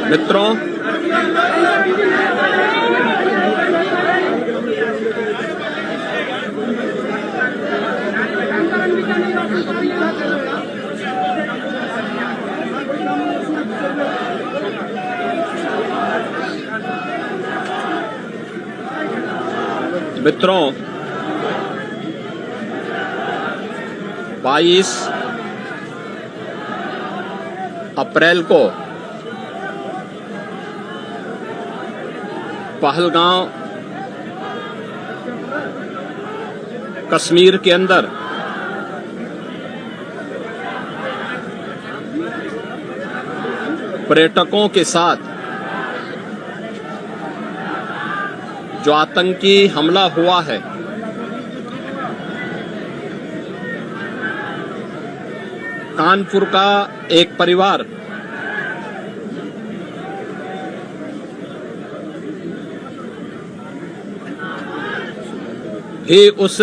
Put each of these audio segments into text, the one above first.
मित्रों, मित्रों 22 अप्रैल को पहलगांव कश्मीर के अंदर पर्यटकों के साथ जो आतंकी हमला हुआ है, कानपुर का एक परिवार भी उस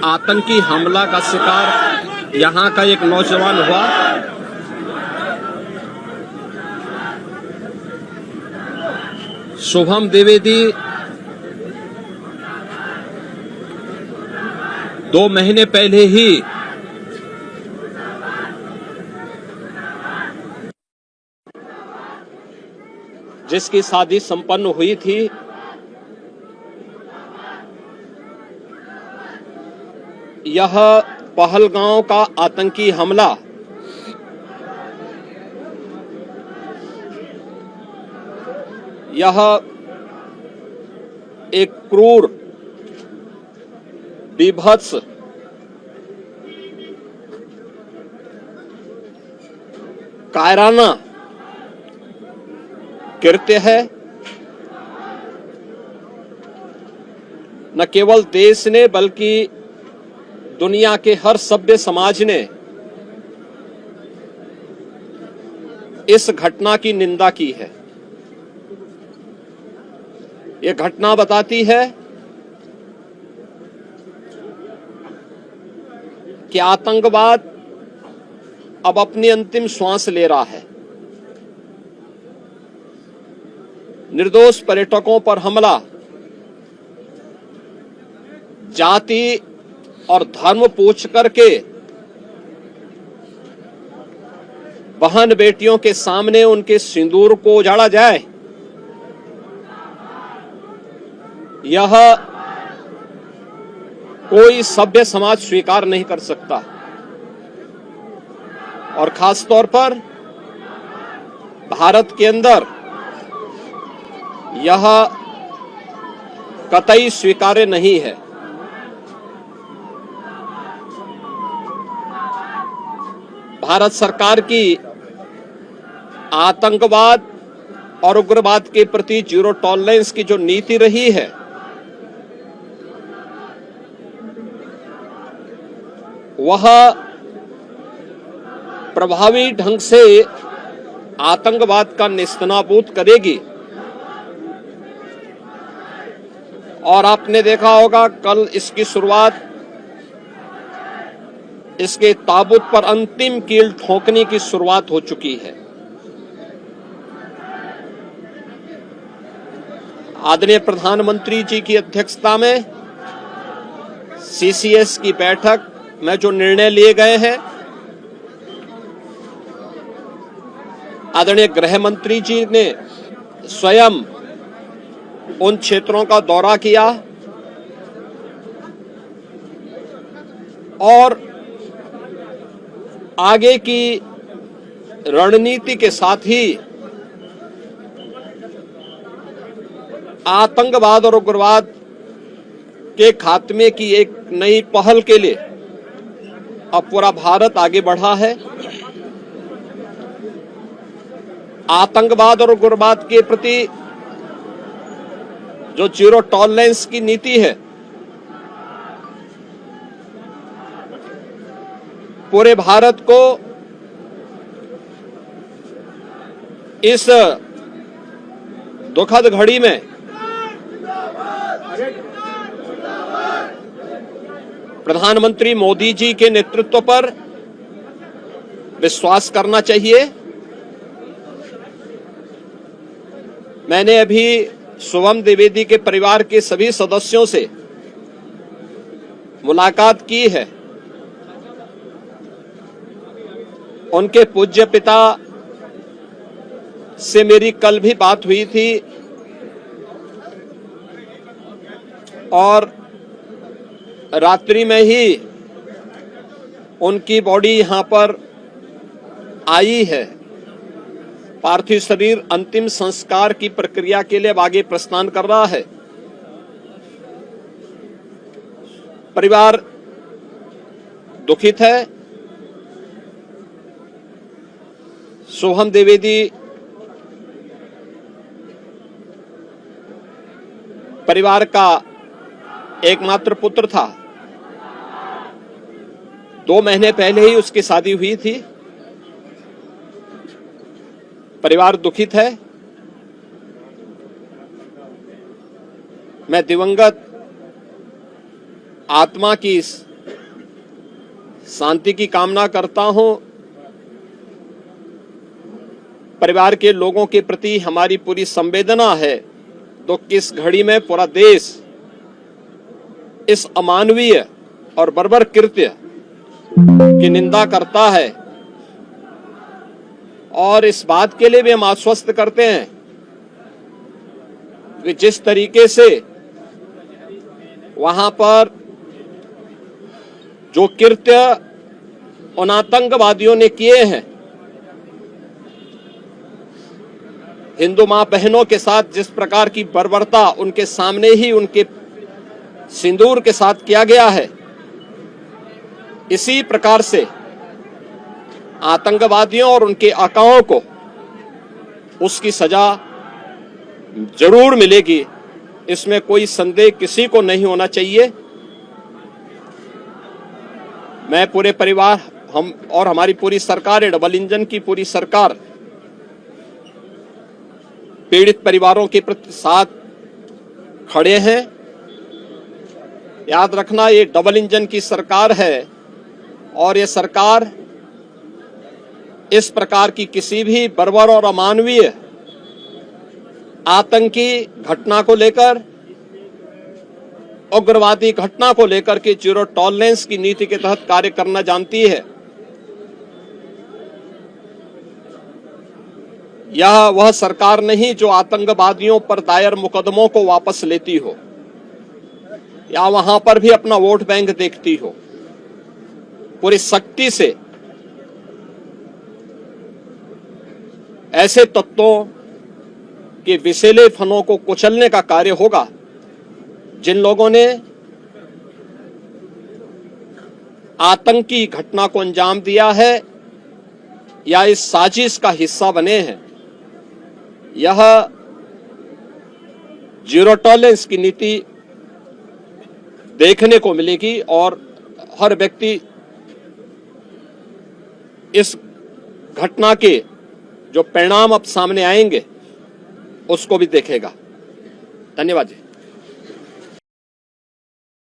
आतंकी हमला का शिकार यहां का एक नौजवान हुआ। शुभम द्विवेदी 2 महीने पहले ही जिसकी शादी संपन्न हुई थी, यह पहलगांव का आतंकी हमला यह एक क्रूर, बीभत्स, कायराना कृत्य है। न केवल देश ने बल्कि दुनिया के हर सभ्य समाज ने इस घटना की निंदा की है। यह घटना बताती है कि आतंकवाद अब अपनी अंतिम श्वास ले रहा है। निर्दोष पर्यटकों पर हमला जाति और धर्म पूछ करके बहन बेटियों के सामने उनके सिंदूर को उजाड़ा जाए, यह कोई सभ्य समाज स्वीकार नहीं कर सकता। और खास तौर पर भारत के अंदर यह कतई स्वीकार्य नहीं है। भारत सरकार की आतंकवाद और उग्रवाद के प्रति जीरो टॉलरेंस की जो नीति रही है, वह प्रभावी ढंग से आतंकवाद का नेस्तनाबूद करेगी। और आपने देखा होगा, कल इसकी शुरुआत, इसके ताबूत पर अंतिम कील ठोकने की शुरुआत हो चुकी है। आदरणीय प्रधानमंत्री जी की अध्यक्षता में सीसीएस की बैठक में जो निर्णय लिए गए हैं, आदरणीय गृह मंत्री जी ने स्वयं उन क्षेत्रों का दौरा किया और आगे की रणनीति के साथ ही आतंकवाद और उग्रवाद के खात्मे की एक नई पहल के लिए अब पूरा भारत आगे बढ़ा है। आतंकवाद और उग्रवाद के प्रति जो जीरो टॉलरेंस की नीति है, पूरे भारत को इस दुखद घड़ी में प्रधानमंत्री मोदी जी के नेतृत्व पर विश्वास करना चाहिए। मैंने अभी शुभम द्विवेदी के परिवार के सभी सदस्यों से मुलाकात की है। उनके पूज्य पिता से मेरी कल भी बात हुई थी और रात्रि में ही उनकी बॉडी यहां पर आई है। पार्थिव शरीर अंतिम संस्कार की प्रक्रिया के लिए अब आगे प्रस्थान कर रहा है। परिवार दुखित है। शुभम द्विवेदी परिवार का एकमात्र पुत्र था। 2 महीने पहले ही उसकी शादी हुई थी। परिवार दुखित है। मैं दिवंगत आत्मा की शांति की कामना करता हूं। परिवार के लोगों के प्रति हमारी पूरी संवेदना है। दुख की इस घड़ी में पूरा देश इस अमानवीय और बर्बर कृत्य की निंदा करता है और इस बात के लिए भी हम आश्वस्त करते हैं कि जिस तरीके से वहां पर जो कृत्य उन आतंकवादियों ने किए हैं, हिंदू मां बहनों के साथ जिस प्रकार की बर्बरता उनके सामने ही उनके सिंदूर के साथ किया गया है, इसी प्रकार से आतंकवादियों और उनके आकाओं को उसकी सजा जरूर मिलेगी। इसमें कोई संदेह किसी को नहीं होना चाहिए। मैं पूरे परिवार, हम और हमारी पूरी सरकार, डबल इंजन की पूरी सरकार पीड़ित परिवारों के प्रति साथ खड़े हैं। याद रखना, ये डबल इंजन की सरकार है और ये सरकार इस प्रकार की किसी भी बर्बर और अमानवीय आतंकी घटना को लेकर, उग्रवादी घटना को लेकर के जीरो टॉलरेंस की नीति के तहत कार्य करना जानती है। यह वह सरकार नहीं जो आतंकवादियों पर दायर मुकदमों को वापस लेती हो या वहां पर भी अपना वोट बैंक देखती हो। पूरी सख्ती से ऐसे तत्वों के विषैले फनों को कुचलने का कार्य होगा जिन लोगों ने आतंकी घटना को अंजाम दिया है या इस साजिश का हिस्सा बने हैं। यह जीरो टॉलरेंस की नीति देखने को मिलेगी और हर व्यक्ति इस घटना के जो परिणाम अब सामने आएंगे उसको भी देखेगा। धन्यवाद जी।